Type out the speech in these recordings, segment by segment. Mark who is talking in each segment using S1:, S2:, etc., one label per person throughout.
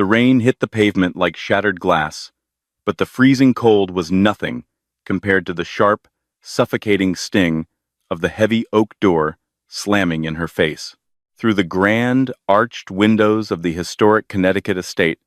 S1: The rain hit the pavement like shattered glass, but the freezing cold was nothing compared to the sharp, suffocating sting of the heavy oak door slamming in her face. Through the grand, arched windows of the historic Connecticut estate,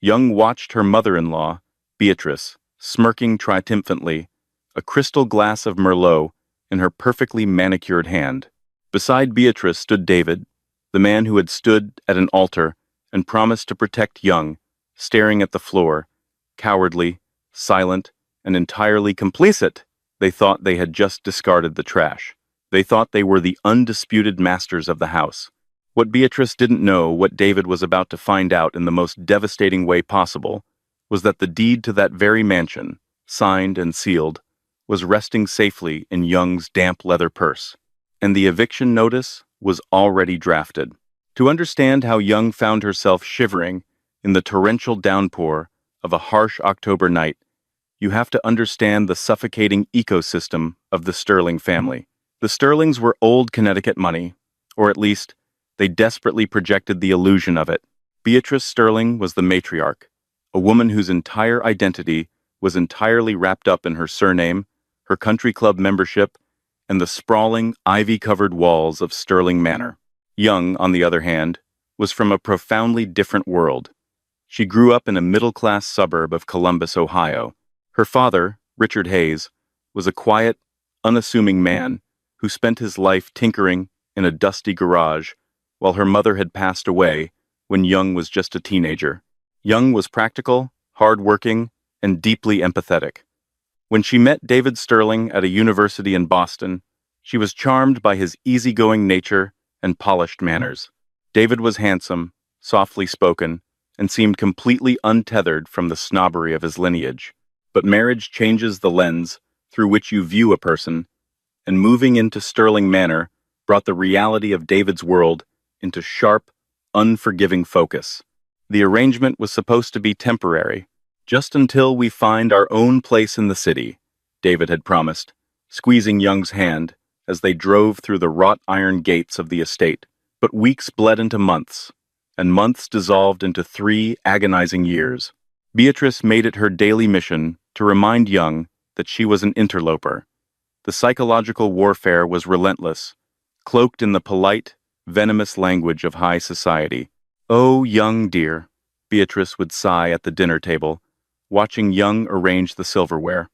S1: Young watched her mother-in-law, Beatrice, smirking triumphantly, a crystal glass of Merlot in her perfectly manicured hand. Beside Beatrice stood David, the man who had stood at an altar and promised to protect Young, staring at the floor, cowardly, silent, and entirely complicit. They thought they had just discarded the trash. They thought they were the undisputed masters of the house. What Beatrice didn't know, what David was about to find out in the most devastating way possible, was that the deed to that very mansion, signed and sealed, was resting safely in Young's damp leather purse, and the eviction notice was already drafted. To understand how Young found herself shivering in the torrential downpour of a harsh October night, you have to understand the suffocating ecosystem of the Sterling family. The Sterlings were old Connecticut money, or at least, they desperately projected the illusion of it. Beatrice Sterling was the matriarch, a woman whose entire identity was entirely wrapped up in her surname, her country club membership, and the sprawling, ivy-covered walls of Sterling Manor. Young, on the other hand, was from a profoundly different world. She grew up in a middle-class suburb of Columbus, Ohio. Her father, Richard Hayes, was a quiet, unassuming man who spent his life tinkering in a dusty garage, while her mother had passed away when Young was just a teenager. Young was practical, hard-working, and deeply empathetic. When she met David Sterling at a university in Boston, she was charmed by his easygoing nature and polished manners. David was handsome, softly spoken, and seemed completely untethered from the snobbery of his lineage. But marriage changes the lens through which you view a person, and moving into Sterling Manor brought the reality of David's world into sharp, unforgiving focus. The arrangement was supposed to be temporary, just until we find our own place in the city, David had promised, squeezing Young's hand as they drove through the wrought iron gates of the estate. But weeks bled into months, and months dissolved into 3 agonizing years. Beatrice made it her daily mission to remind Young that she was an interloper. The psychological warfare was relentless, cloaked in the polite, venomous language of high society. "Oh, Young dear," Beatrice would sigh at the dinner table, watching Young arrange the silverware.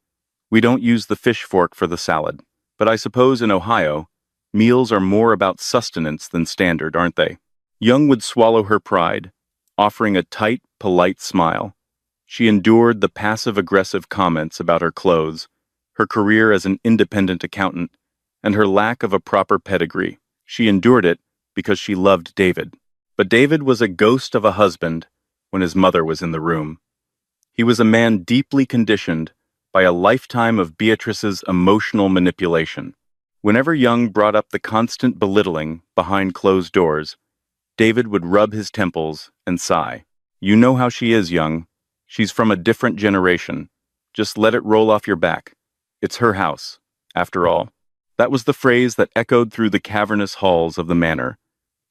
S1: "We don't use the fish fork for the salad, but I suppose in Ohio, meals are more about sustenance than standard, aren't they?" Young would swallow her pride, offering a tight, polite smile. She endured the passive-aggressive comments about her clothes, her career as an independent accountant, and her lack of a proper pedigree. She endured it because she loved David. But David was a ghost of a husband when his mother was in the room. He was a man deeply conditioned by a lifetime of Beatrice's emotional manipulation. Whenever Young brought up the constant belittling behind closed doors, David would rub his temples and sigh. "You know how she is, Young. She's from a different generation. Just let it roll off your back. It's her house, after all." That was the phrase that echoed through the cavernous halls of the manor.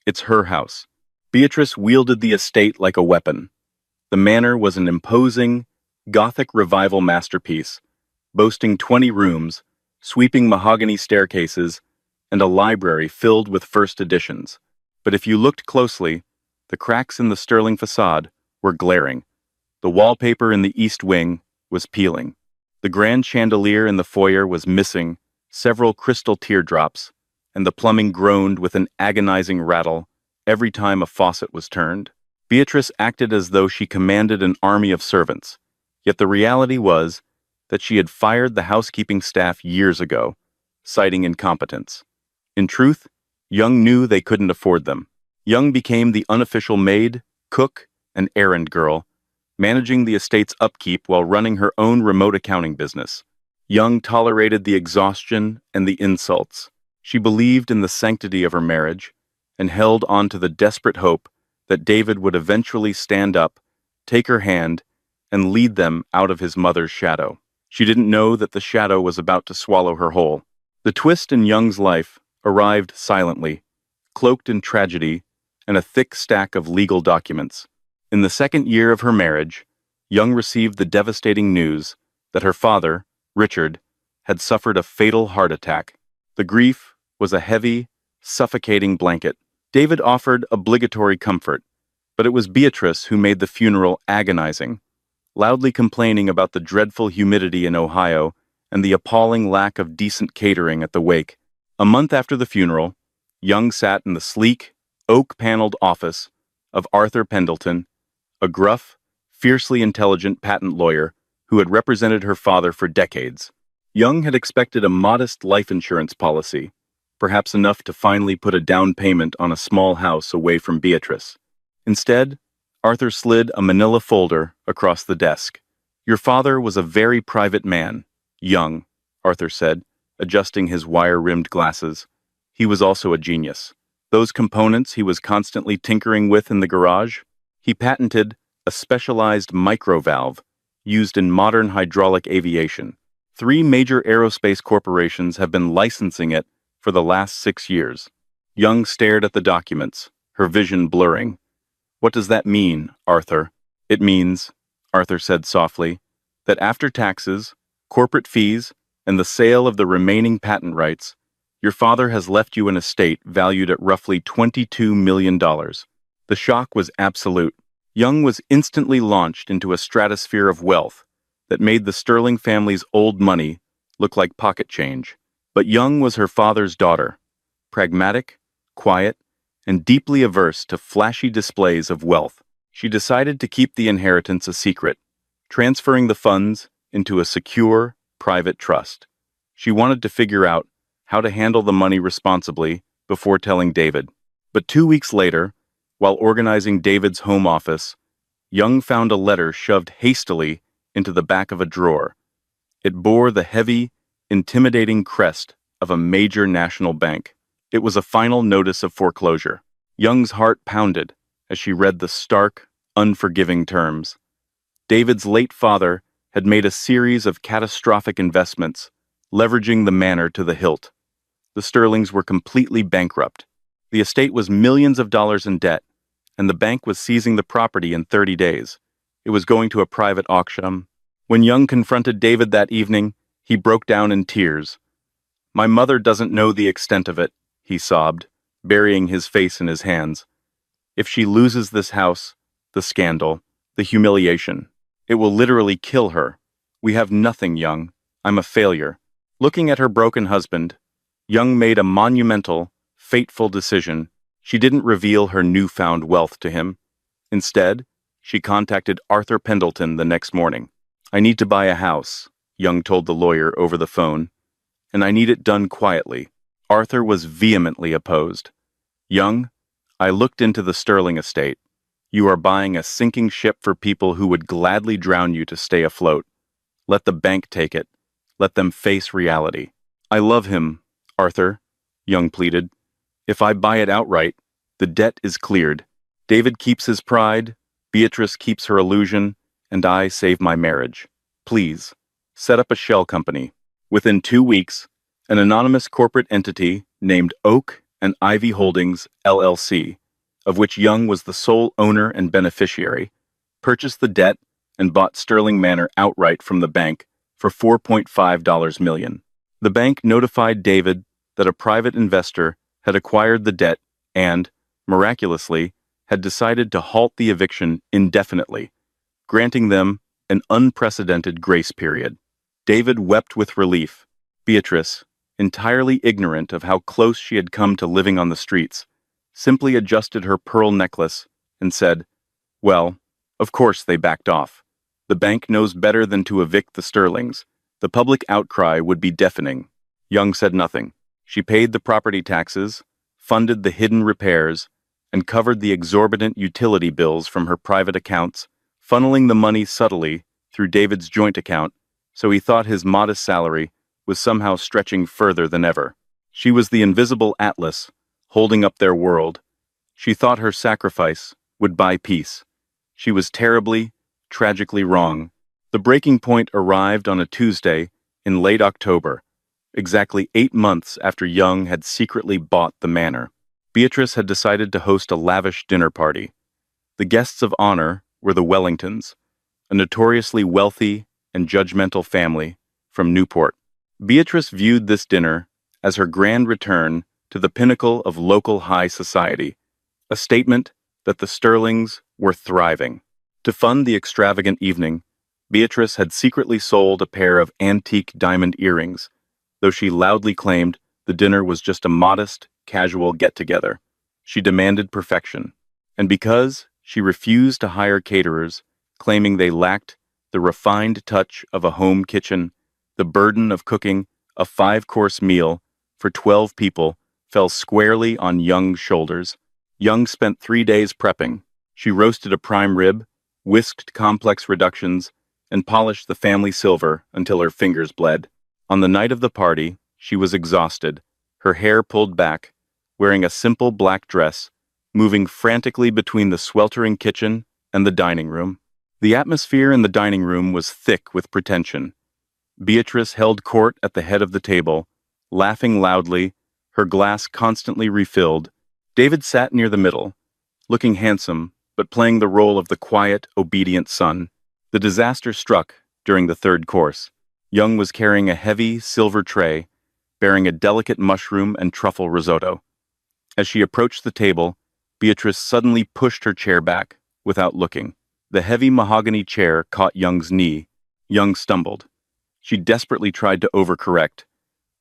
S1: It's her house. Beatrice wielded the estate like a weapon. The manor was an imposing, Gothic revival masterpiece, boasting 20 rooms, sweeping mahogany staircases, and a library filled with first editions. But if you looked closely, the cracks in the Sterling facade were glaring. The wallpaper in the east wing was peeling. The grand chandelier in the foyer was missing several crystal teardrops, and the plumbing groaned with an agonizing rattle every time a faucet was turned. Beatrice acted as though she commanded an army of servants, yet the reality was that she had fired the housekeeping staff years ago, citing incompetence. In truth, Young knew they couldn't afford them. Young became the unofficial maid, cook, and errand girl, managing the estate's upkeep while running her own remote accounting business. Young tolerated the exhaustion and the insults. She believed in the sanctity of her marriage and held on to the desperate hope that David would eventually stand up, take her hand, and lead them out of his mother's shadow. She didn't know that the shadow was about to swallow her whole. The twist in Young's life arrived silently, cloaked in tragedy and a thick stack of legal documents. In the second year of her marriage, Young received the devastating news that her father, Richard, had suffered a fatal heart attack. The grief was a heavy, suffocating blanket. David offered obligatory comfort, but it was Beatrice who made the funeral agonizing, loudly complaining about the dreadful humidity in Ohio and the appalling lack of decent catering at the wake. A month after the funeral, Young sat in the sleek, oak-paneled office of Arthur Pendleton, a gruff, fiercely intelligent patent lawyer who had represented her father for decades. Young had expected a modest life insurance policy, perhaps enough to finally put a down payment on a small house away from Beatrice. Instead, Arthur slid a manila folder across the desk. "Your father was a very private man, Young," Arthur said, adjusting his wire-rimmed glasses. "He was also a genius. Those components he was constantly tinkering with in the garage, he patented a specialized microvalve used in modern hydraulic aviation. 3 major aerospace corporations have been licensing it for the last 6 years." Young stared at the documents, her vision blurring. "What does that mean, Arthur?" "It means," Arthur said softly, "that after taxes, corporate fees, and the sale of the remaining patent rights, your father has left you an estate valued at roughly $22 million. The shock was absolute. Young was instantly launched into a stratosphere of wealth that made the Sterling family's old money look like pocket change. But Young was her father's daughter, pragmatic, quiet, and deeply averse to flashy displays of wealth. She decided to keep the inheritance a secret, transferring the funds into a secure, private trust. She wanted to figure out how to handle the money responsibly before telling David. But 2 weeks later, while organizing David's home office, Young found a letter shoved hastily into the back of a drawer. It bore the heavy, intimidating crest of a major national bank. It was a final notice of foreclosure. Young's heart pounded as she read the stark, unforgiving terms. David's late father had made a series of catastrophic investments, leveraging the manor to the hilt. The Sterlings were completely bankrupt. The estate was millions of dollars in debt, and the bank was seizing the property in 30 days. It was going to a private auction. When Young confronted David that evening, he broke down in tears. "My mother doesn't know the extent of it," he sobbed, burying his face in his hands. "If she loses this house, the scandal, the humiliation, it will literally kill her. We have nothing, Young. I'm a failure." Looking at her broken husband, Young made a monumental, fateful decision. She didn't reveal her newfound wealth to him. Instead, she contacted Arthur Pendleton the next morning. "I need to buy a house," Young told the lawyer over the phone, "and I need it done quietly." Arthur was vehemently opposed. "Young, I looked into the Sterling estate. You are buying a sinking ship for people who would gladly drown you to stay afloat. Let the bank take it. Let them face reality." "I love him, Arthur," Young pleaded. "If I buy it outright, the debt is cleared. David keeps his pride, Beatrice keeps her illusion, and I save my marriage. Please, set up a shell company." Within 2 weeks, an anonymous corporate entity named Oak and Ivy Holdings, LLC, of which Young was the sole owner and beneficiary, purchased the debt and bought Sterling Manor outright from the bank for $4.5 million. The bank notified David that a private investor had acquired the debt and, miraculously, had decided to halt the eviction indefinitely, granting them an unprecedented grace period. David wept with relief. Beatrice, entirely ignorant of how close she had come to living on the streets, simply adjusted her pearl necklace and said, "Well, of course they backed off. The bank knows better than to evict the Sterlings. The public outcry would be deafening." Young said nothing. She paid the property taxes, funded the hidden repairs, and covered the exorbitant utility bills from her private accounts, funneling the money subtly through David's joint account, so he thought his modest salary was somehow stretching further than ever. She was the invisible Atlas, holding up their world. She thought her sacrifice would buy peace. She was terribly, tragically wrong. The breaking point arrived on a Tuesday in late October, exactly 8 months after Young had secretly bought the manor. Beatrice had decided to host a lavish dinner party. The guests of honor were the Wellingtons, a notoriously wealthy and judgmental family from Newport. Beatrice viewed this dinner as her grand return to the pinnacle of local high society, a statement that the Sterlings were thriving. To fund the extravagant evening, Beatrice had secretly sold a pair of antique diamond earrings, though she loudly claimed the dinner was just a modest, casual get-together. She demanded perfection, and because she refused to hire caterers, claiming they lacked the refined touch of a home kitchen, the burden of cooking a five-course meal for 12 people fell squarely on Young's shoulders. Young spent 3 days prepping. She roasted a prime rib, whisked complex reductions, and polished the family silver until her fingers bled. On the night of the party, she was exhausted, her hair pulled back, wearing a simple black dress, moving frantically between the sweltering kitchen and the dining room. The atmosphere in the dining room was thick with pretension. Beatrice held court at the head of the table, laughing loudly, her glass constantly refilled. David sat near the middle, looking handsome, but playing the role of the quiet, obedient son. The disaster struck during the third course. Young was carrying a heavy, silver tray, bearing a delicate mushroom and truffle risotto. As she approached the table, Beatrice suddenly pushed her chair back, without looking. The heavy mahogany chair caught Young's knee. Young stumbled. She desperately tried to overcorrect,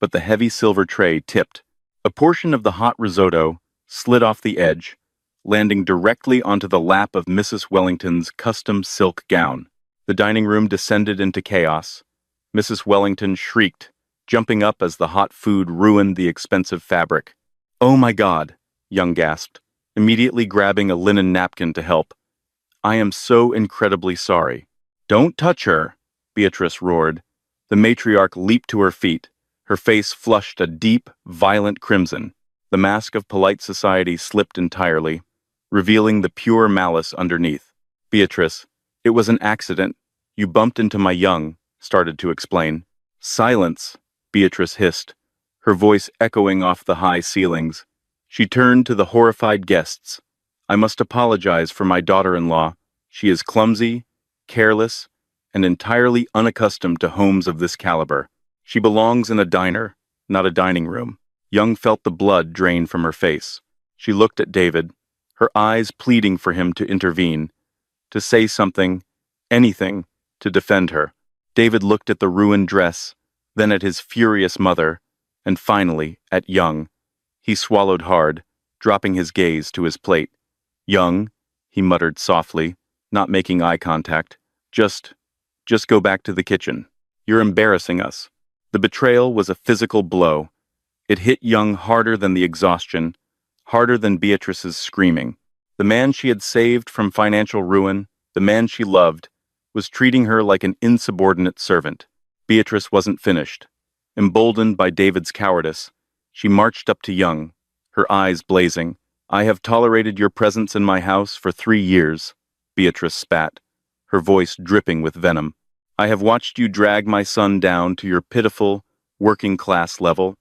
S1: but the heavy silver tray tipped. A portion of the hot risotto slid off the edge, landing directly onto the lap of Mrs. Wellington's custom silk gown. The dining room descended into chaos. Mrs. Wellington shrieked, jumping up as the hot food ruined the expensive fabric. "Oh my God," Young gasped, immediately grabbing a linen napkin to help. "I am so incredibly sorry." "Don't touch her," Beatrice roared. The matriarch leaped to her feet, her face flushed a deep, violent crimson. The mask of polite society slipped entirely, revealing the pure malice underneath. "Beatrice, it was an accident. You bumped into my Young," started to explain. "Silence," Beatrice hissed, her voice echoing off the high ceilings. She turned to the horrified guests. "I must apologize for my daughter-in-law. She is clumsy, careless, and entirely unaccustomed to homes of this caliber. She belongs in a diner, not a dining room." Young felt the blood drain from her face. She looked at David, her eyes pleading for him to intervene, to say something, anything, to defend her. David looked at the ruined dress, then at his furious mother, and finally at Young. He swallowed hard, dropping his gaze to his plate. "Young," he muttered softly, not making eye contact, Just go back to the kitchen. You're embarrassing us." The betrayal was a physical blow. It hit Young harder than the exhaustion, harder than Beatrice's screaming. The man she had saved from financial ruin, the man she loved, was treating her like an insubordinate servant. Beatrice wasn't finished. Emboldened by David's cowardice, she marched up to Young, her eyes blazing. "I have tolerated your presence in my house for 3 years, Beatrice spat, her voice dripping with venom. "I have watched you drag my son down to your pitiful, working-class level.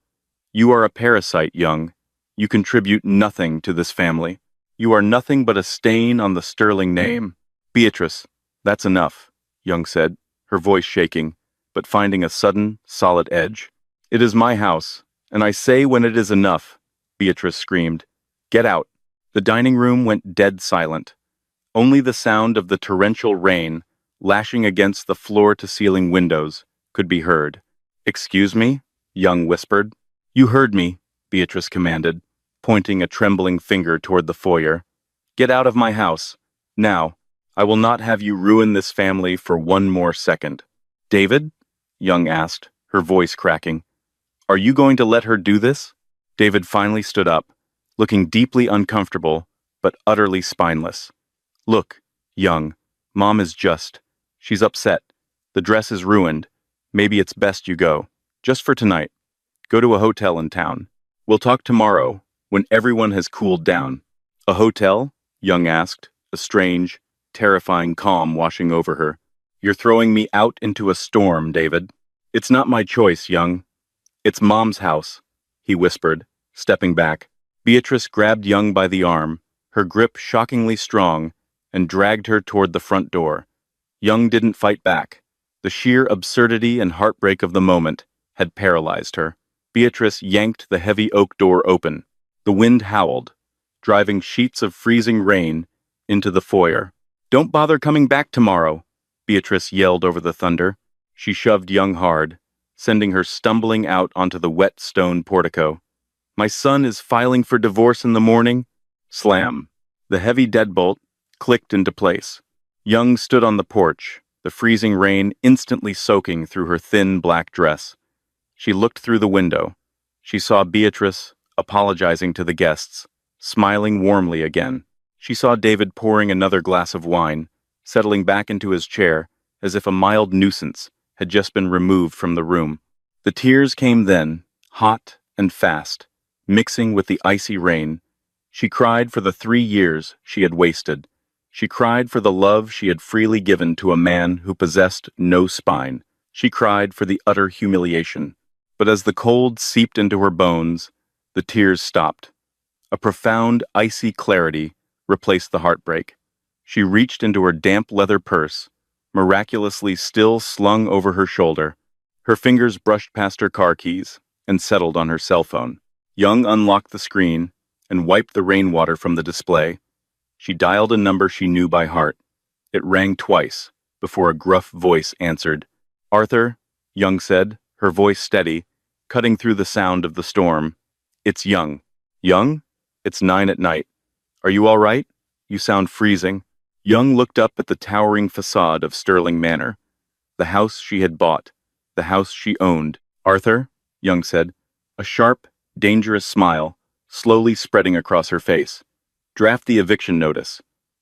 S1: You are a parasite, Young. You contribute nothing to this family. You are nothing but a stain on the Sterling name." "Beatrice, that's enough," Young said, her voice shaking, but finding a sudden, solid edge. "It is my house, and I say when it is enough," Beatrice screamed. "Get out." The dining room went dead silent. Only the sound of the torrential rain, lashing against the floor-to-ceiling windows, could be heard. "Excuse me?" Young whispered. "You heard me," Beatrice commanded, pointing a trembling finger toward the foyer. "Get out of my house. Now. I will not have you ruin this family for one more second." "David?" Young asked, her voice cracking. "Are you going to let her do this?" David finally stood up, looking deeply uncomfortable, but utterly spineless. "Look, Young, Mom is she's upset. The dress is ruined. Maybe it's best you go. Just for tonight. Go to a hotel in town. We'll talk tomorrow, when everyone has cooled down." "A hotel?" Young asked, a strange, terrifying calm washing over her. "You're throwing me out into a storm, David." "It's not my choice, Young. It's Mom's house," he whispered, stepping back. Beatrice grabbed Young by the arm, her grip shockingly strong, and dragged her toward the front door. Young didn't fight back. The sheer absurdity and heartbreak of the moment had paralyzed her. Beatrice yanked the heavy oak door open. The wind howled, driving sheets of freezing rain into the foyer. "Don't bother coming back tomorrow," Beatrice yelled over the thunder. She shoved Young hard, sending her stumbling out onto the wet stone portico. "My son is filing for divorce in the morning." Slam. The heavy deadbolt clicked into place. Young stood on the porch, the freezing rain instantly soaking through her thin black dress. She looked through the window. She saw Beatrice apologizing to the guests, smiling warmly again. She saw David pouring another glass of wine, settling back into his chair as if a mild nuisance had just been removed from the room. The tears came then, hot and fast, mixing with the icy rain. She cried for the 3 years she had wasted. She cried for the love she had freely given to a man who possessed no spine. She cried for the utter humiliation. But as the cold seeped into her bones, the tears stopped. A profound, icy clarity replaced the heartbreak. She reached into her damp leather purse, miraculously still slung over her shoulder. Her fingers brushed past her car keys and settled on her cell phone. Young unlocked the screen and wiped the rainwater from the display. She dialed a number she knew by heart. It rang twice before a gruff voice answered. "Arthur," Young said, her voice steady, cutting through the sound of the storm. "It's Young." "Young? It's 9 at night. Are you all right? You sound freezing." Young looked up at the towering facade of Sterling Manor, the house she had bought, the house she owned. "Arthur," Young said, a sharp, dangerous smile slowly spreading across her face. "Draft the eviction notice.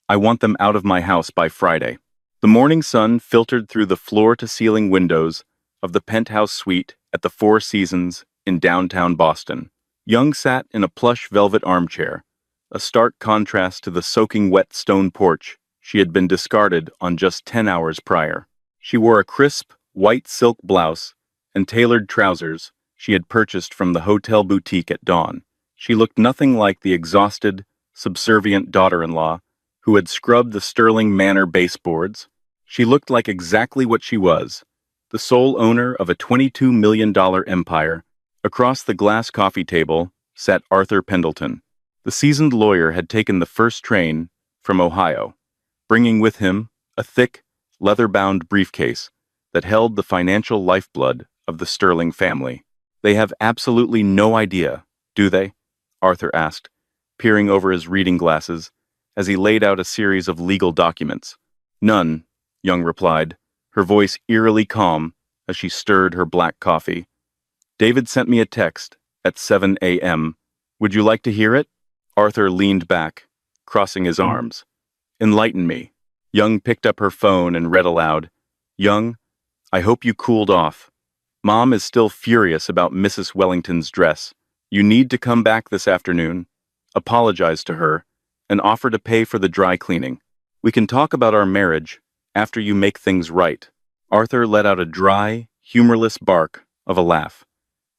S1: I want them out of my house by Friday." The morning sun filtered through the floor-to-ceiling windows of the penthouse suite at the Four Seasons in downtown Boston. Young sat in a plush velvet armchair, a stark contrast to the soaking wet stone porch she had been discarded on just 10 hours prior. She wore a crisp, white silk blouse and tailored trousers she had purchased from the hotel boutique at dawn. She looked nothing like the exhausted, subservient daughter-in-law who had scrubbed the Sterling Manor baseboards. She looked like exactly what she was, the sole owner of a $22 million empire. Across the glass coffee table sat Arthur Pendleton. The seasoned lawyer had taken the first train from Ohio, bringing with him a thick, leather-bound briefcase that held the financial lifeblood of the Sterling family. "They have absolutely no idea, do they?" Arthur asked, peering over his reading glasses as he laid out a series of legal documents. "None," Young replied, her voice eerily calm as she stirred her black coffee. "David sent me a text at 7 a.m. Would you like to hear it?" Arthur leaned back, crossing his arms. "Enlighten me." Young picked up her phone and read aloud. "Young, I hope you cooled off. Mom is still furious about Mrs. Wellington's dress. You need to come back this afternoon, apologize to her, and offer to pay for the dry cleaning. We can talk about our marriage after you make things right." Arthur let out a dry, humorless bark of a laugh.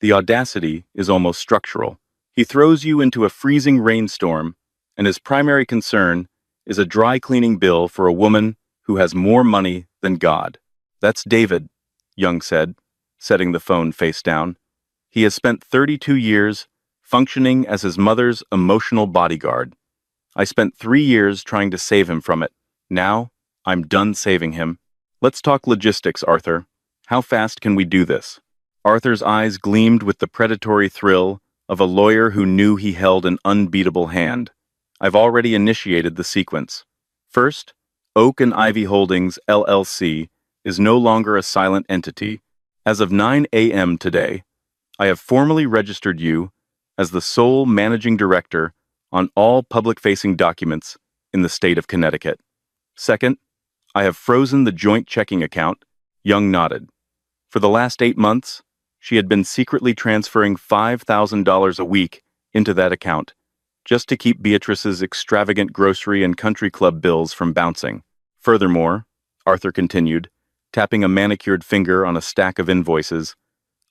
S1: The audacity is almost structural. He throws you into a freezing rainstorm, and his primary concern is a dry cleaning bill for a woman who has more money than God. "That's David," Young said, setting the phone face down. "He has spent 32 years functioning as his mother's emotional bodyguard. I spent 3 years trying to save him from it. Now, I'm done saving him. Let's talk logistics, Arthur. How fast can we do this?" Arthur's eyes gleamed with the predatory thrill of a lawyer who knew he held an unbeatable hand. "I've already initiated the sequence. First, Oak and Ivy Holdings, LLC, is no longer a silent entity. As of 9 a.m. today, I have formally registered you as the sole managing director on all public-facing documents in the state of Connecticut. Second, I have frozen the joint checking account." Young nodded. For the last 8 months, she had been secretly transferring $5,000 a week into that account, just to keep Beatrice's extravagant grocery and country club bills from bouncing. "Furthermore," Arthur continued, tapping a manicured finger on a stack of invoices,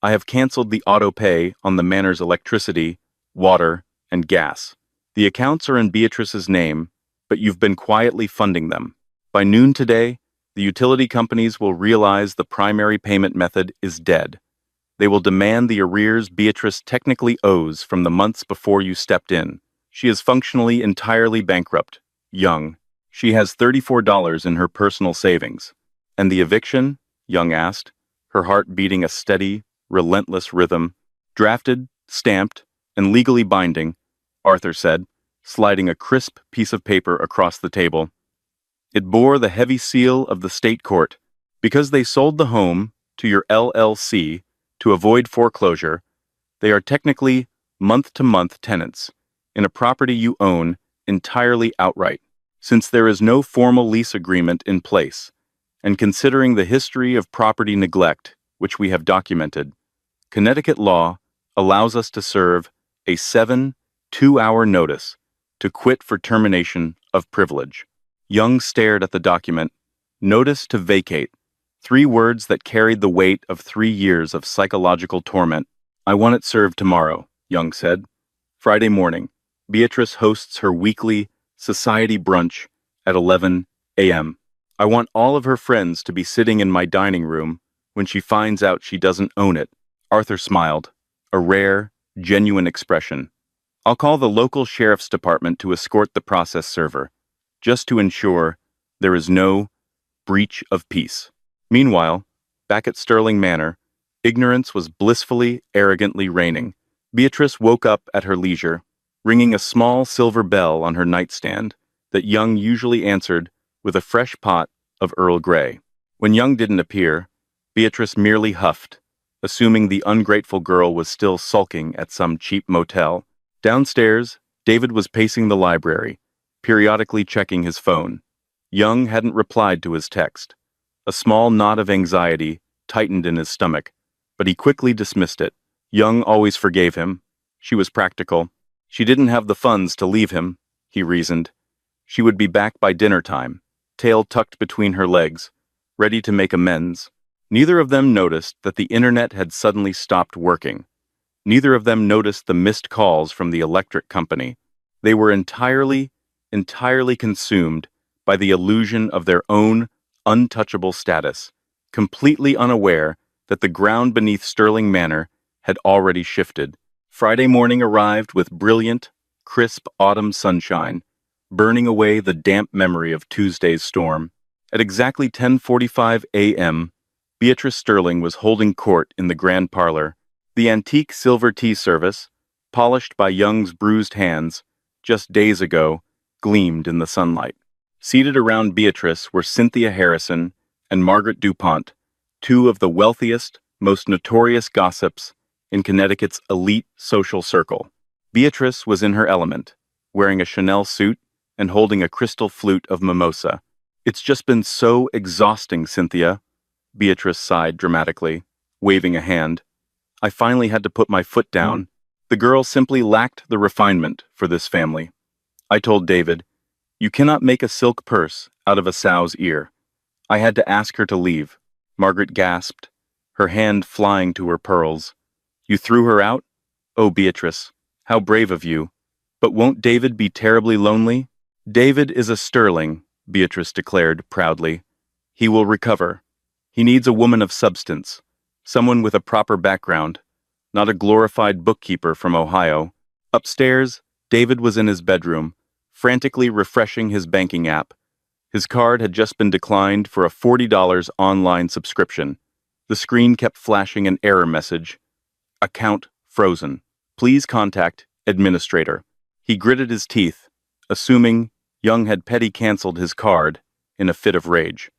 S1: "I have canceled the auto pay on the manor's electricity, water, and gas. The accounts are in Beatrice's name, but you've been quietly funding them. By noon today, the utility companies will realize the primary payment method is dead. They will demand the arrears Beatrice technically owes from the months before you stepped in. She is functionally entirely bankrupt, Young. She has $34 in her personal savings. And the eviction? Young asked, her heart beating a steady, relentless rhythm. Drafted, stamped, and legally binding, Arthur said, sliding a crisp piece of paper across the table. It bore the heavy seal of the state court. Because they sold the home to your LLC to avoid foreclosure, they are technically month-to-month tenants in a property you own entirely outright. Since there is no formal lease agreement in place, and considering the history of property neglect, which we have documented, Connecticut law allows us to serve a 2-hour notice to quit for termination of privilege. Young stared at the document. Notice to vacate. 3 words that carried the weight of 3 years of psychological torment. I want it served tomorrow, Young said. Friday morning, Beatrice hosts her weekly society brunch at 11 a.m. I want all of her friends to be sitting in my dining room when she finds out she doesn't own it. Arthur smiled, a rare, genuine expression. I'll call the local sheriff's department to escort the process server, just to ensure there is no breach of peace. Meanwhile, back at Sterling Manor, ignorance was blissfully, arrogantly reigning. Beatrice woke up at her leisure, ringing a small silver bell on her nightstand that Young usually answered with a fresh pot of Earl Grey. When Young didn't appear, Beatrice merely huffed, assuming the ungrateful girl was still sulking at some cheap motel. Downstairs, David was pacing the library, periodically checking his phone. Young hadn't replied to his text. A small knot of anxiety tightened in his stomach, but he quickly dismissed it. Young always forgave him. She was practical. She didn't have the funds to leave him, he reasoned. She would be back by dinner time, tail tucked between her legs, ready to make amends. Neither of them noticed that the internet had suddenly stopped working. Neither of them noticed the missed calls from the electric company. They were entirely consumed by the illusion of their own untouchable status, completely unaware that the ground beneath Sterling Manor had already shifted. Friday morning arrived with brilliant, crisp autumn sunshine, burning away the damp memory of Tuesday's storm. At exactly 10:45 a.m., Beatrice Sterling was holding court in the grand parlor. The antique silver tea service, polished by Young's bruised hands, just days ago, gleamed in the sunlight. Seated around Beatrice were Cynthia Harrison and Margaret DuPont, 2 of the wealthiest, most notorious gossips in Connecticut's elite social circle. Beatrice was in her element, wearing a Chanel suit and holding a crystal flute of mimosa. It's just been so exhausting, Cynthia, Beatrice sighed dramatically, waving a hand. I finally had to put my foot down. The girl simply lacked the refinement for this family. I told David, you cannot make a silk purse out of a sow's ear. I had to ask her to leave. Margaret gasped, her hand flying to her pearls. You threw her out? Oh, Beatrice, how brave of you. But won't David be terribly lonely? David is a Sterling, Beatrice declared proudly. He will recover. He needs a woman of substance, someone with a proper background, not a glorified bookkeeper from Ohio. Upstairs, David was in his bedroom, frantically refreshing his banking app. His card had just been declined for a $40 online subscription. The screen kept flashing an error message. Account frozen. Please contact administrator. He gritted his teeth, assuming Young had petty canceled his card in a fit of rage.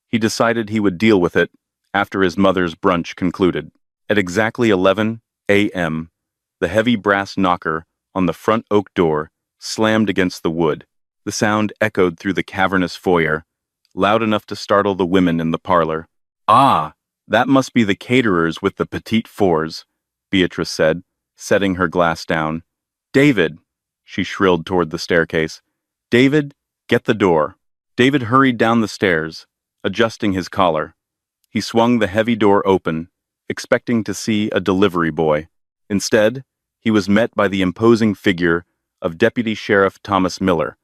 S1: He decided he would deal with it after his mother's brunch concluded. At exactly 11 a.m., the heavy brass knocker on the front oak door slammed against the wood. The sound echoed through the cavernous foyer, loud enough to startle the women in the parlor. Ah, that must be the caterers with the petite fours, Beatrice said, setting her glass down. David, she shrilled toward the staircase. David, get the door. David hurried down the stairs, adjusting his collar. He swung the heavy door open, expecting to see a delivery boy. Instead, he was met by the imposing figure of Deputy Sheriff Thomas Miller,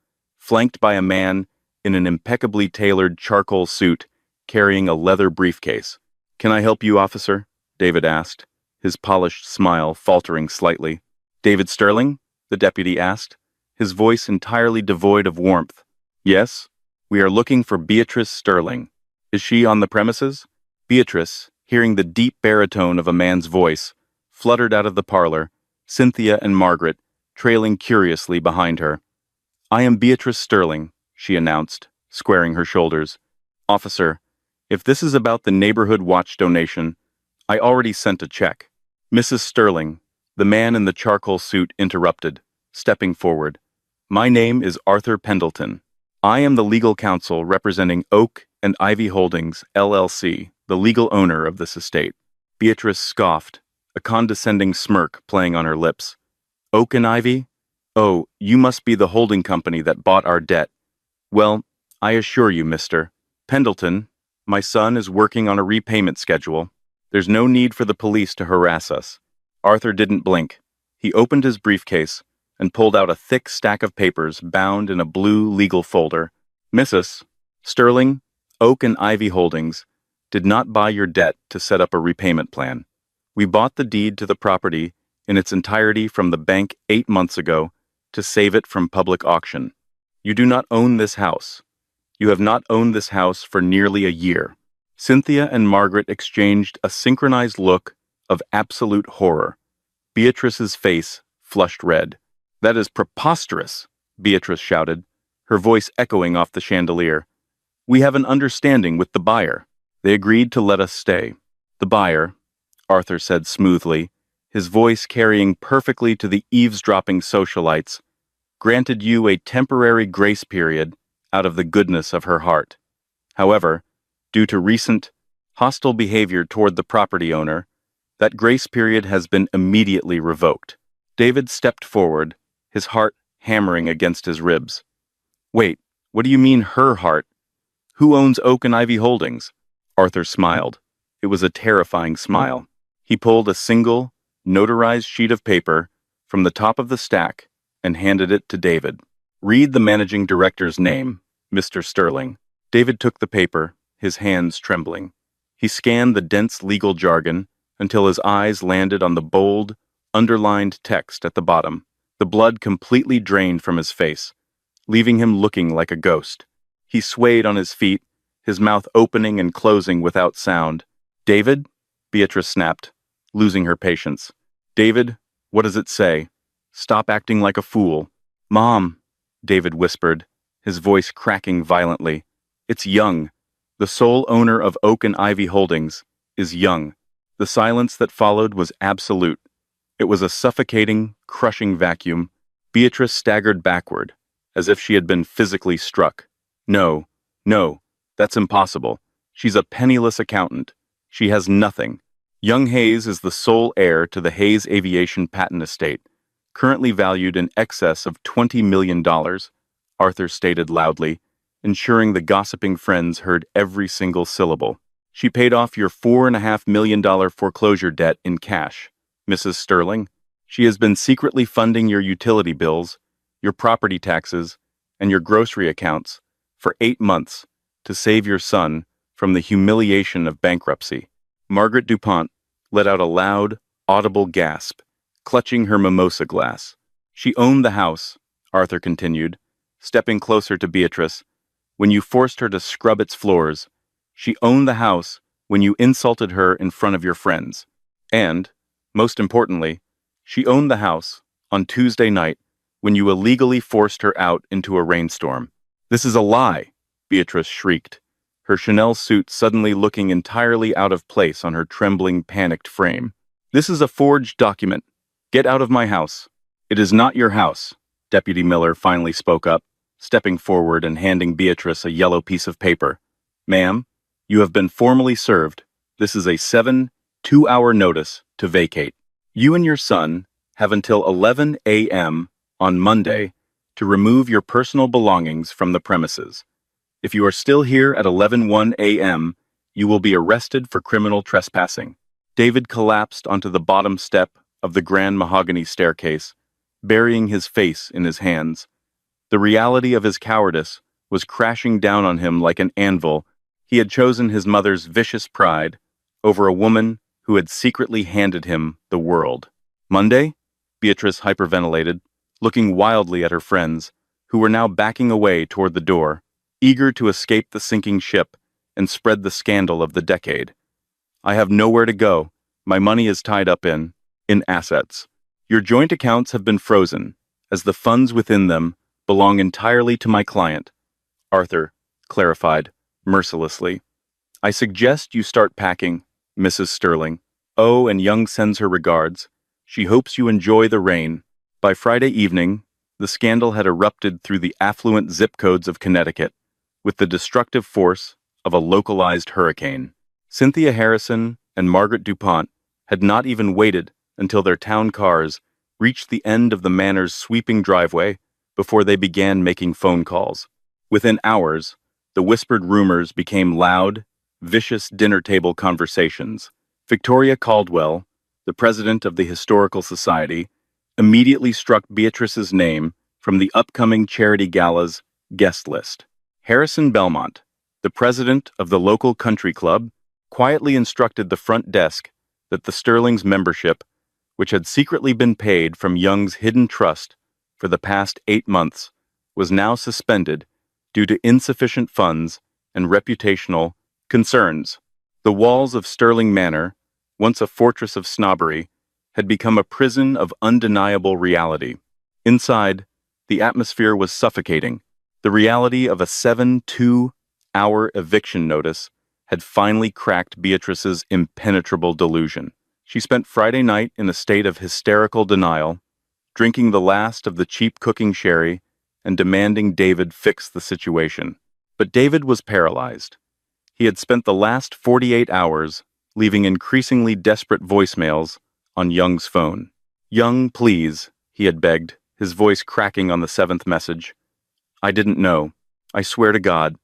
S1: flanked by a man in an impeccably tailored charcoal suit carrying a leather briefcase. "Can I help you, officer?" David asked, his polished smile faltering slightly. "David Sterling?" the deputy asked, his voice entirely devoid of warmth. "Yes, we are looking for Beatrice Sterling. Is she on the premises?" Beatrice, hearing the deep baritone of a man's voice, fluttered out of the parlor, Cynthia and Margaret trailing curiously behind her. "I am Beatrice Sterling," she announced, squaring her shoulders. "Officer, if this is about the neighborhood watch donation, I already sent a check." "Mrs. Sterling," the man in the charcoal suit interrupted, stepping forward. "My name is Arthur Pendleton. I am the legal counsel representing Oak and Ivy Holdings, LLC, the legal owner of this estate." Beatrice scoffed, a condescending smirk playing on her lips. "Oak and Ivy? Oh, you must be the holding company that bought our debt. Well, I assure you, Mr. Pendleton, my son is working on a repayment schedule. There's no need for the police to harass us." Arthur didn't blink. He opened his briefcase and pulled out a thick stack of papers bound in a blue legal folder. "Mrs. Sterling, Oak and Ivy Holdings did not buy your debt to set up a repayment plan. We bought the deed to the property in its entirety from the bank 8 months ago to save it from public auction. You do not own this house. You have not owned this house for nearly a year." Cynthia and Margaret exchanged a synchronized look of absolute horror. Beatrice's face flushed red. "That is preposterous," Beatrice shouted, her voice echoing off the chandelier. "We have an understanding with the buyer. They agreed to let us stay." "The buyer," Arthur said smoothly, his voice carrying perfectly to the eavesdropping socialites, "granted you a temporary grace period out of the goodness of her heart. However, due to recent, hostile behavior toward the property owner, that grace period has been immediately revoked." David stepped forward, his heart hammering against his ribs. "Wait, what do you mean, her heart? Who owns Oak and Ivy Holdings?" Arthur smiled. It was a terrifying smile. He pulled a single, notarized sheet of paper from the top of the stack and handed it to David. "Read the managing director's name, Mr. Sterling." David took the paper, his hands trembling. He scanned the dense legal jargon until his eyes landed on the bold, underlined text at the bottom. The blood completely drained from his face, leaving him looking like a ghost. He swayed on his feet, his mouth opening and closing without sound. "David?" Beatrice snapped, losing her patience. "David, what does it say? Stop acting like a fool." "Mom," David whispered, his voice cracking violently. "It's Young. The sole owner of Oak and Ivy Holdings is Young." The silence that followed was absolute. It was a suffocating, crushing vacuum. Beatrice staggered backward, as if she had been physically struck. "No, no, that's impossible. She's a penniless accountant. She has nothing. Young Hayes is the sole heir to the Hayes Aviation patent estate, currently valued in excess of $20 million, Arthur stated loudly, ensuring the gossiping friends heard every single syllable. "She paid off your $4.5 million foreclosure debt in cash, Mrs. Sterling. She has been secretly funding your utility bills, your property taxes, and your grocery accounts for 8 months to save your son from the humiliation of bankruptcy." Margaret DuPont let out a loud, audible gasp, clutching her mimosa glass. "She owned the house," Arthur continued, stepping closer to Beatrice, "when you forced her to scrub its floors. She owned the house when you insulted her in front of your friends. And, most importantly, she owned the house on Tuesday night when you illegally forced her out into a rainstorm." "This is a lie," Beatrice shrieked, her Chanel suit suddenly looking entirely out of place on her trembling, panicked frame. "This is a forged document. Get out of my house." "It is not your house," Deputy Miller finally spoke up, stepping forward and handing Beatrice a yellow piece of paper. "Ma'am, you have been formally served. This is a 72-hour notice to vacate. You and your son have until 11 a.m. on Monday to remove your personal belongings from the premises. If you are still here at 11:01 a.m., you will be arrested for criminal trespassing." David collapsed onto the bottom step of the grand mahogany staircase, burying his face in his hands. The reality of his cowardice was crashing down on him like an anvil. He had chosen his mother's vicious pride over a woman who had secretly handed him the world. Monday? Beatrice hyperventilated, looking wildly at her friends, who were now backing away toward the door, eager to escape the sinking ship and spread the scandal of the decade. I have nowhere to go. My money is tied up in assets. Your joint accounts have been frozen, as the funds within them belong entirely to my client, Arthur clarified mercilessly. I suggest you start packing, Mrs. Sterling. Oh, and Young sends her regards. She hopes you enjoy the rain. By Friday evening, the scandal had erupted through the affluent zip codes of Connecticut, with the destructive force of a localized hurricane. Cynthia Harrison and Margaret DuPont had not even waited until their town cars reached the end of the manor's sweeping driveway before they began making phone calls. Within hours, the whispered rumors became loud, vicious dinner table conversations. Victoria Caldwell, the president of the Historical Society, immediately struck Beatrice's name from the upcoming charity gala's guest list. Harrison Belmont, the president of the local country club, quietly instructed the front desk that the Sterling's membership, which had secretly been paid from Young's hidden trust for the past 8 months, was now suspended due to insufficient funds and reputational concerns. The walls of Sterling Manor, once a fortress of snobbery, had become a prison of undeniable reality. Inside, the atmosphere was suffocating. The reality of a 72-hour eviction notice had finally cracked Beatrice's impenetrable delusion. She spent Friday night in a state of hysterical denial, drinking the last of the cheap cooking sherry and demanding David fix the situation. But David was paralyzed. He had spent the last 48 hours leaving increasingly desperate voicemails on Young's phone. "Young, please," he had begged, his voice cracking on the 7th message. "I didn't know. I swear to God.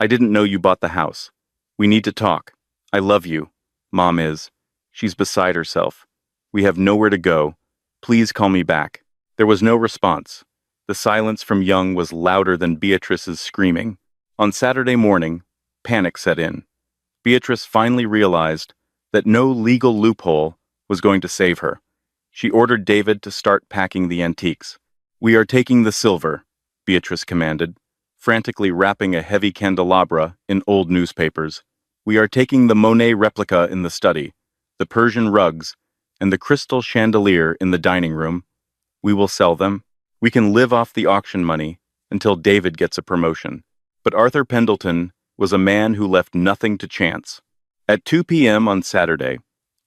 S1: I didn't know you bought the house. We need to talk. I love you. Mom is. She's beside herself. We have nowhere to go. Please call me back." There was no response. The silence from Young was louder than Beatrice's screaming. On Saturday morning, panic set in. Beatrice finally realized that no legal loophole was going to save her. She ordered David to start packing the antiques. "We are taking the silver," Beatrice commanded, frantically wrapping a heavy candelabra in old newspapers. "We are taking the Monet replica in the study, the Persian rugs, and the crystal chandelier in the dining room. We will sell them. We can live off the auction money until David gets a promotion." But Arthur Pendleton was a man who left nothing to chance. At 2 p.m. on Saturday,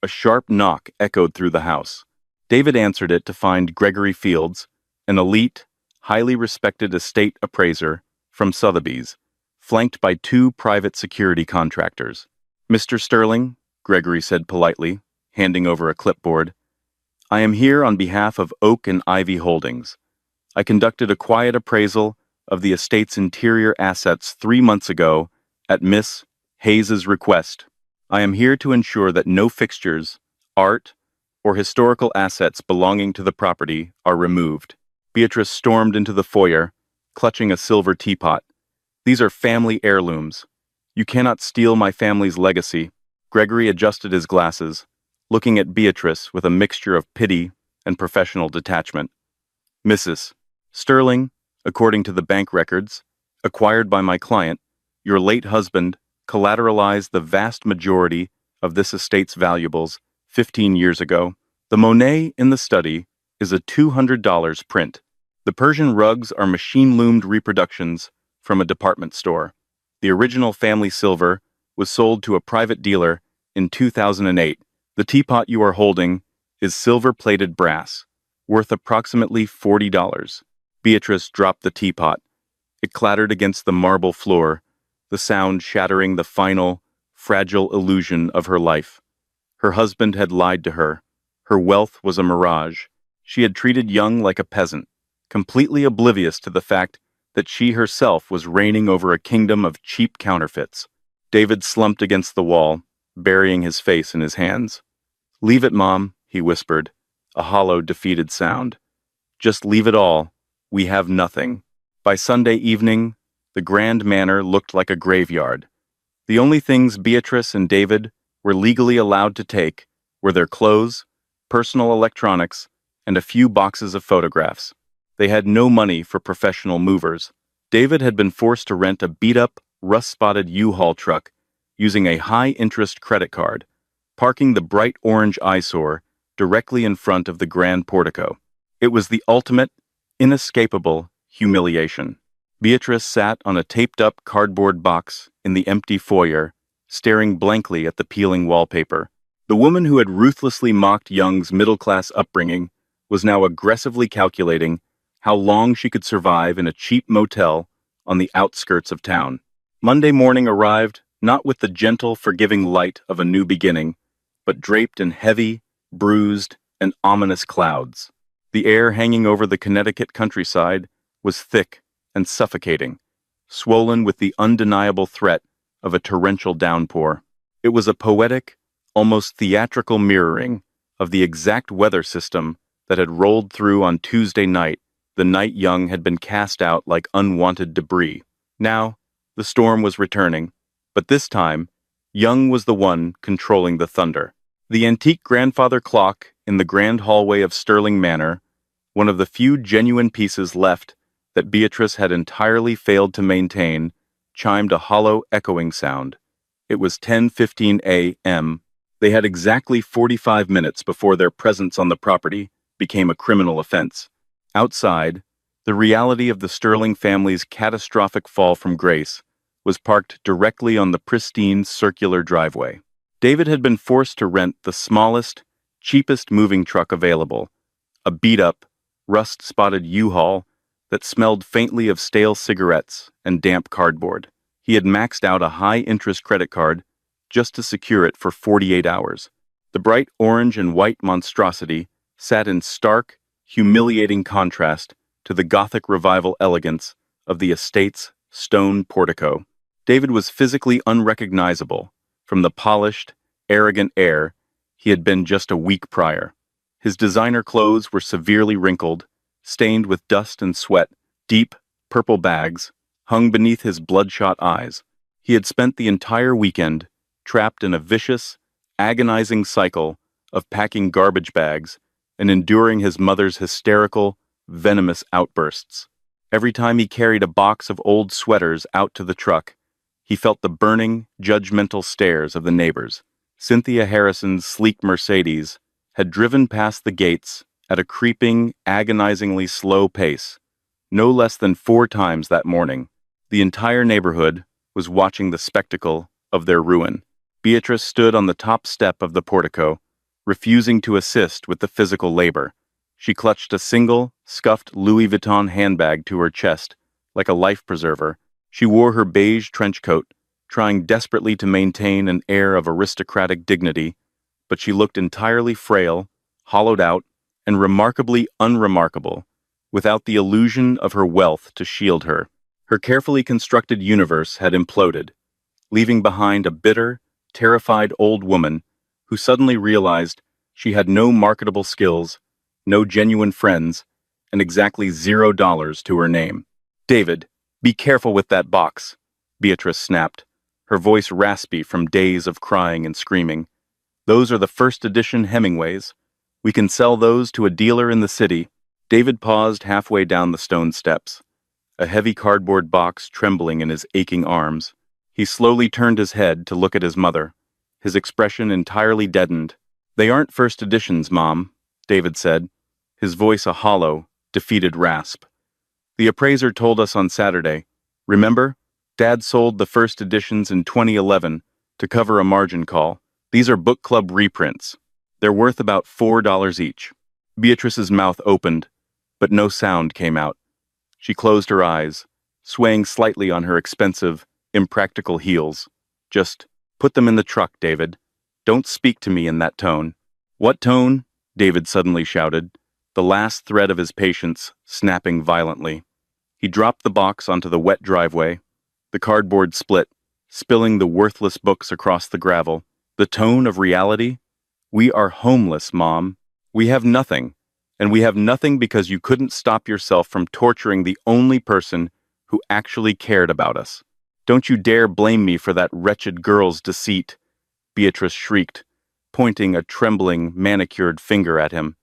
S1: a sharp knock echoed through the house. David answered it to find Gregory Fields, an elite, highly respected estate appraiser from Sotheby's, flanked by 2 private security contractors. "Mr. Sterling," Gregory said politely, handing over a clipboard, "I am here on behalf of Oak and Ivy Holdings. I conducted a quiet appraisal of the estate's interior assets 3 months ago at Miss Hayes's request. I am here to ensure that no fixtures, art, or historical assets belonging to the property are removed." Beatrice stormed into the foyer, clutching a silver teapot. "These are family heirlooms. You cannot steal my family's legacy." Gregory adjusted his glasses, looking at Beatrice with a mixture of pity and professional detachment. "Mrs. Sterling, according to the bank records, acquired by my client, your late husband collateralized the vast majority of this estate's valuables 15 years ago. The Monet in the study is a $200 print. The Persian rugs are machine-loomed reproductions from a department store. The original family silver was sold to a private dealer in 2008. The teapot you are holding is silver-plated brass, worth approximately $40. Beatrice dropped the teapot. It clattered against the marble floor, the sound shattering the final, fragile illusion of her life. Her husband had lied to her. Her wealth was a mirage. She had treated Young like a peasant, completely oblivious to the fact that she herself was reigning over a kingdom of cheap counterfeits. David slumped against the wall, burying his face in his hands. "Leave it, Mom," he whispered, a hollow, defeated sound. "Just leave it all. We have nothing." By Sunday evening, the Grand Manor looked like a graveyard. The only things Beatrice and David were legally allowed to take were their clothes, personal electronics, and a few boxes of photographs. They had no money for professional movers. David had been forced to rent a beat-up, rust-spotted U-Haul truck using a high-interest credit card, parking the bright orange eyesore directly in front of the grand portico. It was the ultimate, inescapable humiliation. Beatrice sat on a taped-up cardboard box in the empty foyer, staring blankly at the peeling wallpaper. The woman who had ruthlessly mocked Young's middle-class upbringing was now aggressively calculating how long she could survive in a cheap motel on the outskirts of town. Monday morning arrived not with the gentle, forgiving light of a new beginning, but draped in heavy, bruised, and ominous clouds. The air hanging over the Connecticut countryside was thick and suffocating, swollen with the undeniable threat of a torrential downpour. It was a poetic, almost theatrical mirroring of the exact weather system that had rolled through on Tuesday night, the night Young had been cast out like unwanted debris. Now, the storm was returning, but this time, Young was the one controlling the thunder. The antique grandfather clock in the grand hallway of Sterling Manor, one of the few genuine pieces left that Beatrice had entirely failed to maintain, chimed a hollow, echoing sound. It was 10:15 a.m. They had exactly 45 minutes before their presence on the property became a criminal offense. Outside, the reality of the Sterling family's catastrophic fall from grace was parked directly on the pristine circular driveway. David had been forced to rent the smallest, cheapest moving truck available, a beat-up, rust-spotted U-Haul that smelled faintly of stale cigarettes and damp cardboard. He had maxed out a high-interest credit card just to secure it for 48 hours. The bright orange and white monstrosity sat in stark, humiliating contrast to the Gothic Revival elegance of the estate's stone portico. David was physically unrecognizable from the polished, arrogant air he had been just a week prior. His designer clothes were severely wrinkled, stained with dust and sweat. Deep, purple bags hung beneath his bloodshot eyes. He had spent the entire weekend trapped in a vicious, agonizing cycle of packing garbage bags and enduring his mother's hysterical, venomous outbursts. Every time he carried a box of old sweaters out to the truck, he felt the burning, judgmental stares of the neighbors. Cynthia Harrison's sleek Mercedes had driven past the gates at a creeping, agonizingly slow pace, no less than 4 times that morning. The entire neighborhood was watching the spectacle of their ruin. Beatrice stood on the top step of the portico, refusing to assist with the physical labor. She clutched a single, scuffed Louis Vuitton handbag to her chest, like a life preserver. She wore her beige trench coat, trying desperately to maintain an air of aristocratic dignity, but she looked entirely frail, hollowed out, and remarkably unremarkable, without the illusion of her wealth to shield her. Her carefully constructed universe had imploded, leaving behind a bitter, terrified old woman who suddenly realized she had no marketable skills, no genuine friends, and exactly $0 to her name. "David, be careful with that box," Beatrice snapped, her voice raspy from days of crying and screaming. "Those are the first edition Hemingways. We can sell those to a dealer in the city." David paused halfway down the stone steps, a heavy cardboard box trembling in his aching arms. He slowly turned his head to look at his mother, his expression entirely deadened. "They aren't first editions, Mom," David said, his voice a hollow, defeated rasp. "The appraiser told us on Saturday. Remember? Dad sold the first editions in 2011 to cover a margin call. These are book club reprints. They're worth about $4 each." Beatrice's mouth opened, but no sound came out. She closed her eyes, swaying slightly on her expensive, impractical heels. "Just put them in the truck, David. Don't speak to me in that tone." "What tone?" David suddenly shouted, the last thread of his patience snapping violently. He dropped the box onto the wet driveway. The cardboard split, spilling the worthless books across the gravel. "The tone of reality? We are homeless, Mom. We have nothing, And we have nothing because you couldn't stop yourself from torturing the only person who actually cared about us. Don't you dare blame me for that wretched girl's deceit, Beatrice shrieked, pointing a trembling, manicured finger at him.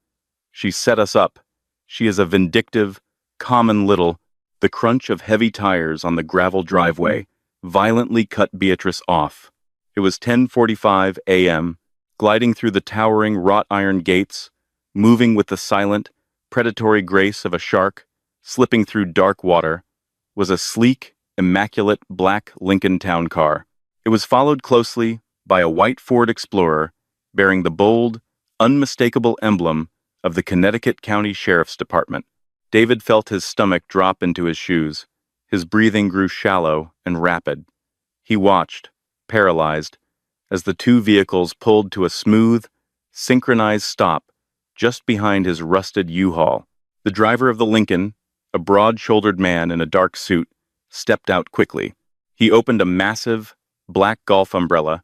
S1: She set us up. She is a vindictive, common little. The crunch of heavy tires on the gravel driveway violently cut Beatrice off. It was 10:45 a.m., gliding through the towering wrought iron gates, moving with the silent, predatory grace of a shark, slipping through dark water, was a sleek, immaculate black Lincoln town car. It was followed closely by a white Ford Explorer bearing the bold, unmistakable emblem of the Connecticut County Sheriff's Department. David felt his stomach drop into his shoes. His breathing grew shallow and rapid. He watched, paralyzed, as the two vehicles pulled to a smooth, synchronized stop just behind his rusted U-Haul. The driver of the Lincoln, a broad-shouldered man in a dark suit, stepped out quickly. He opened a massive, black golf umbrella,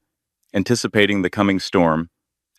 S1: anticipating the coming storm,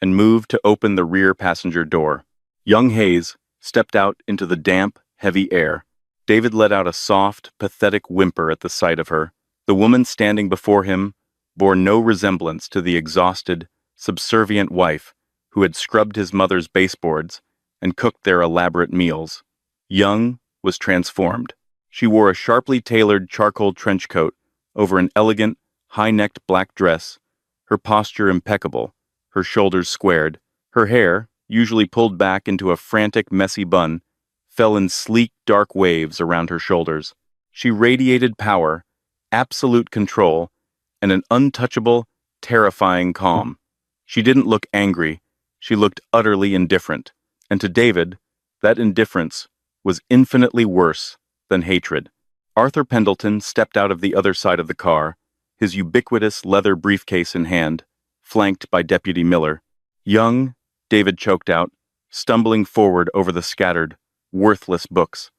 S1: and moved to open the rear passenger door. Young Hayes stepped out into the damp, heavy air. David let out a soft, pathetic whimper at the sight of her. The woman standing before him bore no resemblance to the exhausted, subservient wife who had scrubbed his mother's baseboards and cooked their elaborate meals. Young was transformed. She wore a sharply tailored charcoal trench coat over an elegant, high-necked black dress, her posture impeccable, her shoulders squared. Her hair, usually pulled back into a frantic, messy bun, fell in sleek, dark waves around her shoulders. She radiated power, absolute control, and an untouchable, terrifying calm. She didn't look angry. She looked utterly indifferent. And to David, that indifference was infinitely worse than hatred. Arthur Pendleton stepped out of the other side of the car, his ubiquitous leather briefcase in hand, flanked by Deputy Miller. Young, David choked out, stumbling forward over the scattered, worthless books.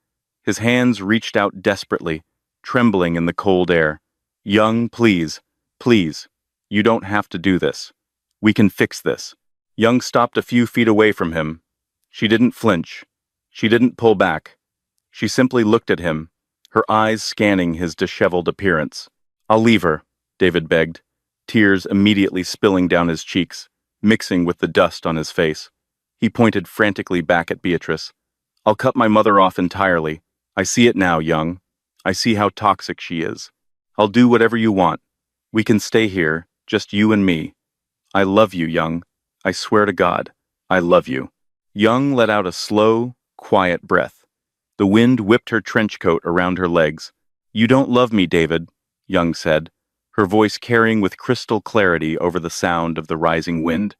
S1: His hands reached out desperately, trembling in the cold air. Young, please, please, you don't have to do this. We can fix this. Young stopped a few feet away from him. She didn't flinch. She didn't pull back. She simply looked at him, her eyes scanning his disheveled appearance. I'll leave her, David begged, tears immediately spilling down his cheeks, mixing with the dust on his face. He pointed frantically back at Beatrice. I'll cut my mother off entirely. I see it now, Young. I see how toxic she is. I'll do whatever you want. We can stay here, just you and me. I love you, Young. I swear to God, I love you. Young let out a slow, quiet breath. The wind whipped her trench coat around her legs. You don't love me, David, Young said, her voice carrying with crystal clarity over the sound of the rising wind.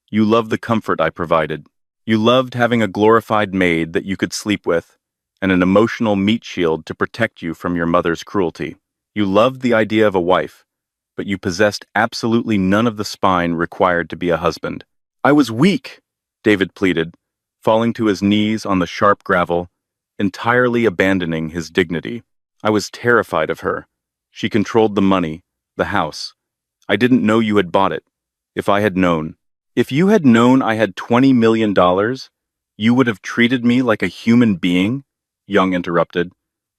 S1: You love the comfort I provided. You loved having a glorified maid that you could sleep with, and an emotional meat shield to protect you from your mother's cruelty. You loved the idea of a wife, but you possessed absolutely none of the spine required to be a husband. I was weak, David pleaded, falling to his knees on the sharp gravel, entirely abandoning his dignity. I was terrified of her. She controlled the money, the house. I didn't know you had bought it. If I had known. If you had known I had $20 million, you would have treated me like a human being? Young interrupted,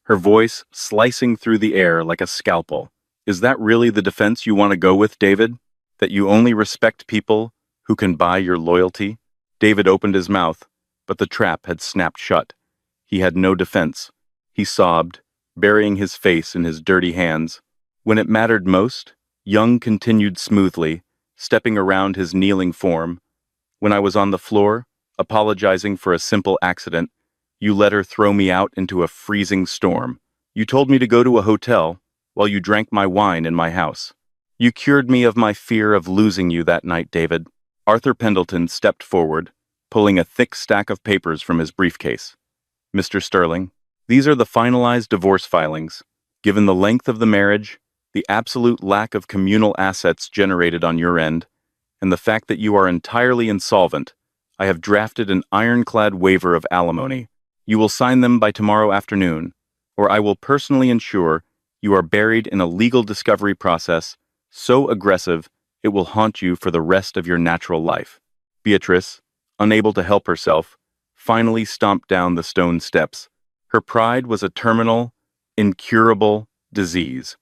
S1: her voice slicing through the air like a scalpel. Is that really the defense you want to go with, David? That you only respect people who can buy your loyalty? David opened his mouth, but the trap had snapped shut. He had no defense. He sobbed, burying his face in his dirty hands. When it mattered most, Young continued smoothly, stepping around his kneeling form. When I was on the floor, apologizing for a simple accident, you let her throw me out into a freezing storm. You told me to go to a hotel while you drank my wine in my house. You cured me of my fear of losing you that night, David. Arthur Pendleton stepped forward, pulling a thick stack of papers from his briefcase. Mr. Sterling, these are the finalized divorce filings. Given the length of the marriage, the absolute lack of communal assets generated on your end, and the fact that you are entirely insolvent, I have drafted an ironclad waiver of alimony. You will sign them by tomorrow afternoon, or I will personally ensure you are buried in a legal discovery process so aggressive it will haunt you for the rest of your natural life. Beatrice, unable to help herself, finally stomped down the stone steps. Her pride was a terminal, incurable disease.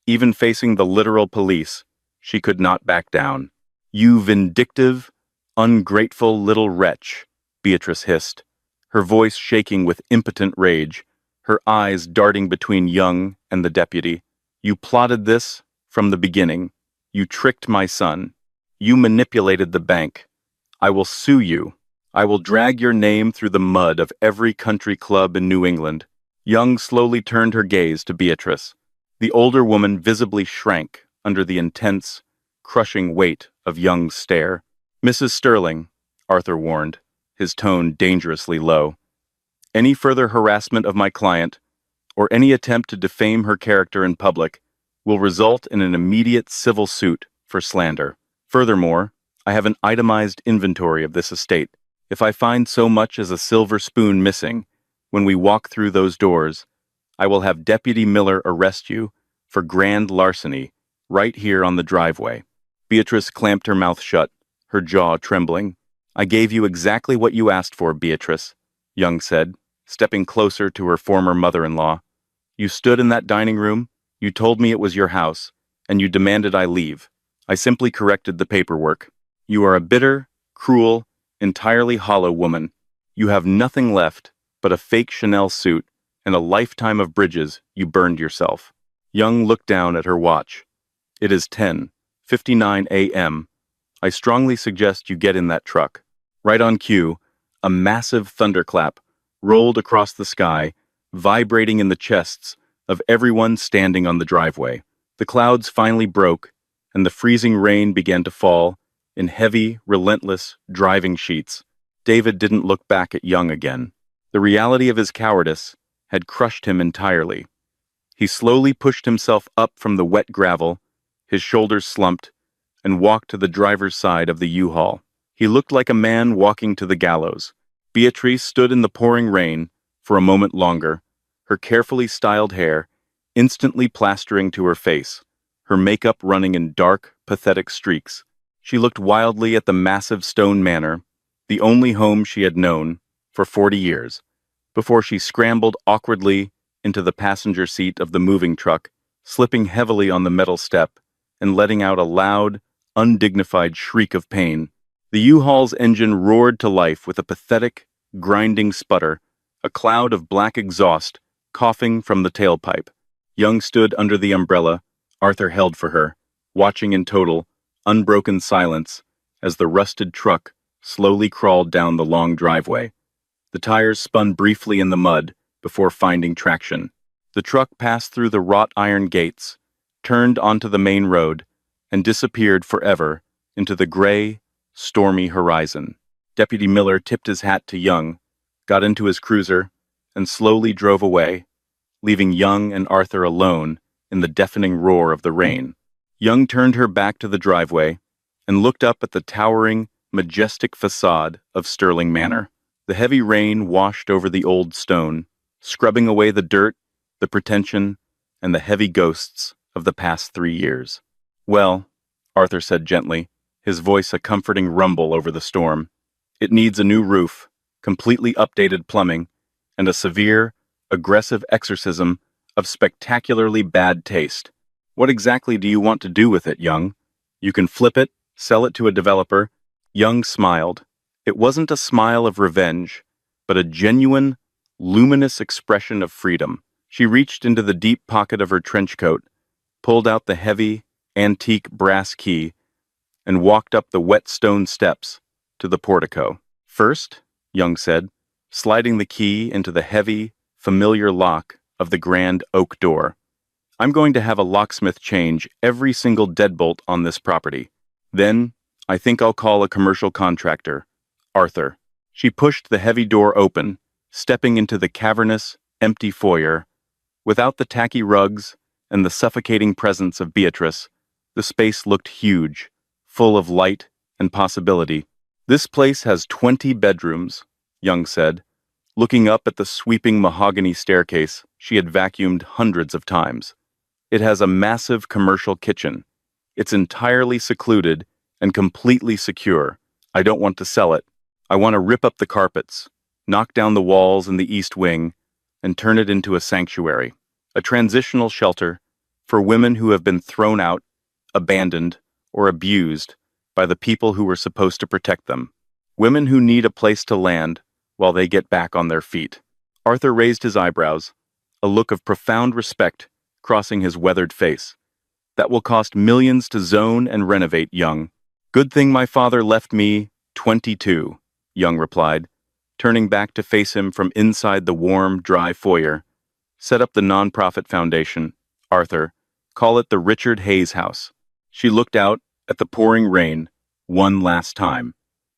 S1: Even facing the literal police, she could not back down. "You vindictive, ungrateful little wretch," Beatrice hissed, her voice shaking with impotent rage, her eyes darting between Young and the deputy. "You plotted this from the beginning. You tricked my son. You manipulated the bank. I will sue you. I will drag your name through the mud of every country club in New England." Young slowly turned her gaze to Beatrice. The older woman visibly shrank under the intense, crushing weight of Young's stare. "Mrs. Sterling," Arthur warned, his tone dangerously low, "any further harassment of my client, or any attempt to defame her character in public, will result in an immediate civil suit for slander. Furthermore, I have an itemized inventory of this estate. If I find so much as a silver spoon missing when we walk through those doors, I will have Deputy Miller arrest you for grand larceny right here on the driveway." Beatrice clamped her mouth shut, her jaw trembling. "I gave you exactly what you asked for, Beatrice," Young said, stepping closer to her former mother-in-law. "You stood in that dining room, you told me it was your house, and you demanded I leave. I simply corrected the paperwork. You are a bitter, cruel, entirely hollow woman. You have nothing left but a fake Chanel suit and a lifetime of bridges you burned yourself." Young looked down at her watch. "It is 10:59 a.m. I strongly suggest you get in that truck." Right on cue, a massive thunderclap rolled across the sky, vibrating in the chests of everyone standing on the driveway. The clouds finally broke, and the freezing rain began to fall in heavy, relentless driving sheets. David didn't look back at Young again. The reality of his cowardice had crushed him entirely. He slowly pushed himself up from the wet gravel, his shoulders slumped, and walked to the driver's side of the U-Haul. He looked like a man walking to the gallows. Beatrice stood in the pouring rain for a moment longer, her carefully styled hair instantly plastering to her face, her makeup running in dark, pathetic streaks. She looked wildly at the massive stone manor, the only home she had known for 40 years, before she scrambled awkwardly into the passenger seat of the moving truck, slipping heavily on the metal step and letting out a loud, undignified shriek of pain. The U-Haul's engine roared to life with a pathetic, grinding sputter, a cloud of black exhaust coughing from the tailpipe. Young stood under the umbrella Arthur held for her, watching in total, unbroken silence as the rusted truck slowly crawled down the long driveway. The tires spun briefly in the mud before finding traction. The truck passed through the wrought iron gates, turned onto the main road, and disappeared forever into the gray, stormy horizon. Deputy Miller tipped his hat to Young, got into his cruiser, and slowly drove away, leaving Young and Arthur alone in the deafening roar of the rain. Young turned her back to the driveway and looked up at the towering, majestic facade of Sterling Manor. The heavy rain washed over the old stone, scrubbing away the dirt, the pretension, and the heavy ghosts of the past 3 years. "Well," Arthur said gently, his voice a comforting rumble over the storm, "it needs a new roof, completely updated plumbing, and a severe, aggressive exorcism of spectacularly bad taste. What exactly do you want to do with it, Young? You can flip it, sell it to a developer." Young smiled. It wasn't a smile of revenge, but a genuine, luminous expression of freedom. She reached into the deep pocket of her trench coat, pulled out the heavy, antique brass key, and walked up the wet stone steps to the portico. "First," Young said, sliding the key into the heavy, familiar lock of the grand oak door, "I'm going to have a locksmith change every single deadbolt on this property. Then, I think I'll call a commercial contractor, Arthur." She pushed the heavy door open, stepping into the cavernous, empty foyer. Without the tacky rugs and the suffocating presence of Beatrice, the space looked huge, full of light and possibility. "This place has 20 bedrooms," Young said, looking up at the sweeping mahogany staircase she had vacuumed hundreds of times. "It has a massive commercial kitchen. It's entirely secluded and completely secure. I don't want to sell it. I want to rip up the carpets, knock down the walls in the East Wing, and turn it into a sanctuary, a transitional shelter for women who have been thrown out, abandoned, or abused by the people who were supposed to protect them. Women who need a place to land while they get back on their feet. Arthur raised his eyebrows, a look of profound respect crossing his weathered face. That will cost millions to zone and renovate, Young. Good thing my father left me 22, Young replied, turning back to face him from inside the warm, dry foyer. Set up the nonprofit foundation, Arthur. Call it the Richard Hayes House. She looked out at the pouring rain one last time.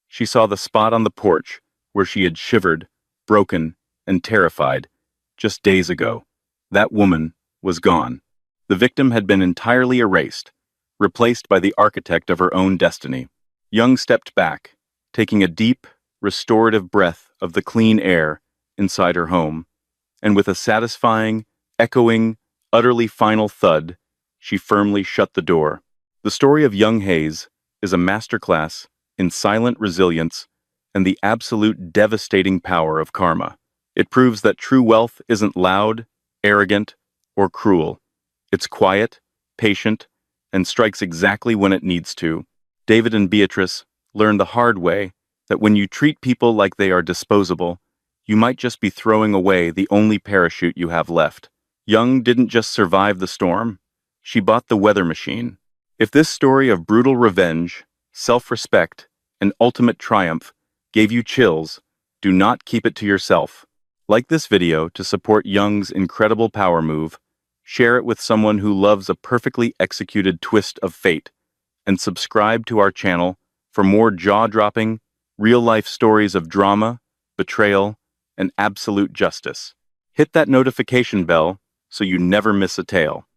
S1: She saw the spot on the porch where she had shivered, broken, and terrified just days ago. That woman was gone. The victim had been entirely erased, replaced by the architect of her own destiny. Young stepped back, taking a deep, restorative breath of the clean air inside her home, and with a satisfying, echoing, utterly final thud, she firmly shut the door. The story of young Hayes is a masterclass in silent resilience and the absolute devastating power of karma. It proves that true wealth isn't loud, arrogant, or cruel. It's quiet, patient, and strikes exactly when it needs to. David and Beatrice learned the hard way that when you treat people like they are disposable, you might just be throwing away the only parachute you have left. Young didn't just survive the storm, she bought the weather machine. If this story of brutal revenge, self-respect, and ultimate triumph gave you chills, do not keep it to yourself. Like this video to support Young's incredible power move, share it with someone who loves a perfectly executed twist of fate, and subscribe to our channel for more jaw-dropping, real-life stories of drama, betrayal, and absolute justice. Hit that notification bell so you never miss a tale.